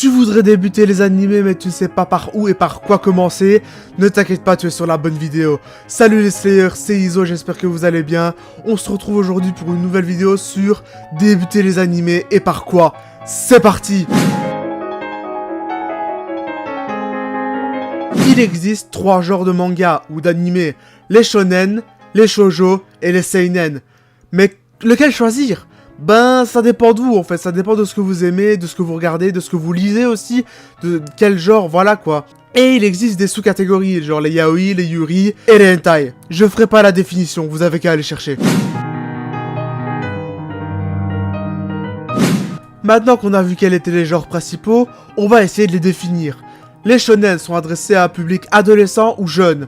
Tu voudrais débuter les animés mais tu ne sais pas par où et par quoi commencer? Ne t'inquiète pas, tu es sur la bonne vidéo. Salut les Slayers, c'est Iso, j'espère que vous allez bien. On se retrouve aujourd'hui pour une nouvelle vidéo sur débuter les animés et par quoi. C'est parti! Il existe 3 genres de manga ou d'animés, les shonen, les shoujo et les seinen. Mais lequel choisir? Ben, ça dépend d'où en fait, ça dépend de ce que vous aimez, de ce que vous regardez, de ce que vous lisez aussi, de quel genre, voilà quoi. Et il existe des sous-catégories, genre les yaoi, les yuri et les hentai. Je ferai pas la définition, vous avez qu'à aller chercher. Maintenant qu'on a vu quels étaient les genres principaux, on va essayer de les définir. Les shonen sont adressés à un public adolescent ou jeune.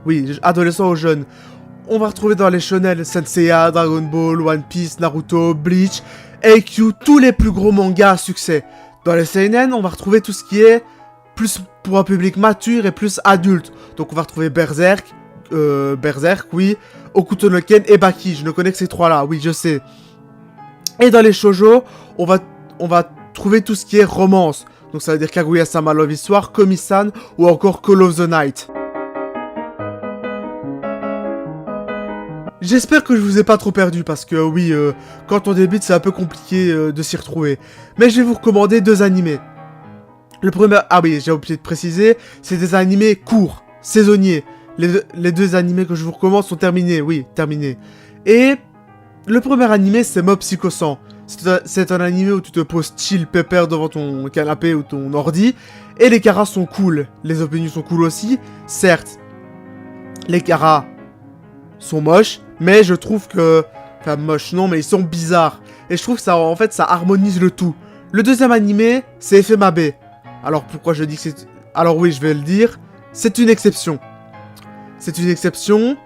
Oui, adolescent ou jeune. On va retrouver dans les shonen Senseiya, Dragon Ball, One Piece, Naruto, Bleach, AQ, tous les plus gros mangas à succès. Dans les seinen, on va retrouver tout ce qui est plus pour un public mature et plus adulte. Donc on va retrouver Berserk, oui, Hokuto no Ken et Baki. Je ne connais que ces trois-là, oui, je sais. Et dans les shoujo, on va trouver tout ce qui est romance. Donc ça veut dire Kaguya-sama Love Histoire, Komi-san ou encore Call of the Night. J'espère que je vous ai pas trop perdu parce que oui, quand on débute c'est un peu compliqué de s'y retrouver. Mais je vais vous recommander 2 animés. Le premier, ah oui, j'ai oublié de préciser, c'est des animés courts, saisonniers. Les deux animés que je vous recommande sont terminés, oui, terminés. Et le premier animé c'est Mob Psycho 100. C'est un animé où tu te poses chill pépère devant ton canapé ou ton ordi. Et les caras sont cool, les openings sont cool aussi. Certes, les caras sont moches, mais je trouve que... Enfin, moches non, mais ils sont bizarres. Et je trouve que ça, en fait, ça harmonise le tout. Le deuxième animé, c'est FMAB. Alors, pourquoi je dis que c'est... Alors oui, je vais le dire. C'est une exception. C'est une exception...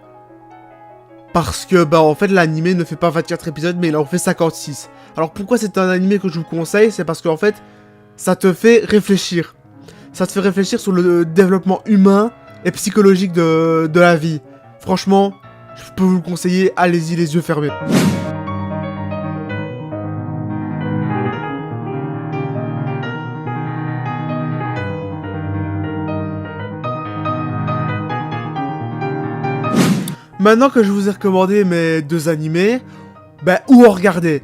Parce que, bah, en fait, l'animé ne fait pas 24 épisodes, mais il en fait 56. Alors, pourquoi c'est un animé que je vous conseille? C'est parce qu'en fait, ça te fait réfléchir. Ça te fait réfléchir sur le développement humain et psychologique de la vie. Franchement... Je peux vous le conseiller, allez-y les yeux fermés. Maintenant que je vous ai recommandé mes 2 animés, ben où en regarder?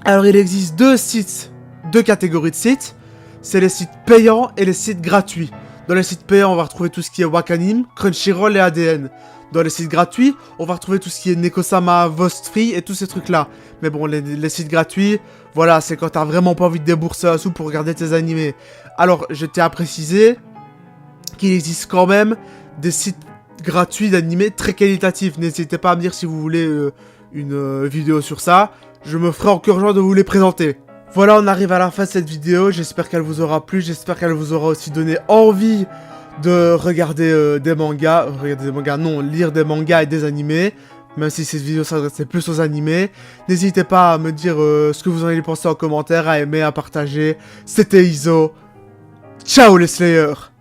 Alors il existe 2 catégories de sites. C'est les sites payants et les sites gratuits. Dans les sites payants, on va retrouver tout ce qui est Wakanim, Crunchyroll et ADN. Dans les sites gratuits, on va retrouver tout ce qui est Nekosama, Vostfree et tous ces trucs-là. Mais bon, les sites gratuits, voilà, c'est quand t'as vraiment pas envie de débourser un sou pour regarder tes animés. Alors, je tiens à préciser qu'il existe quand même des sites gratuits d'animés très qualitatifs. N'hésitez pas à me dire si vous voulez une vidéo sur ça. Je me ferai encore genre de vous les présenter. Voilà, on arrive à la fin de cette vidéo. J'espère qu'elle vous aura plu. J'espère qu'elle vous aura aussi donné envie de regarder des mangas. Lire des mangas et des animés. Même si cette vidéo s'adressait plus aux animés. N'hésitez pas à me dire ce que vous en avez pensé en commentaire, à aimer, à partager. C'était Iso. Ciao les Slayers!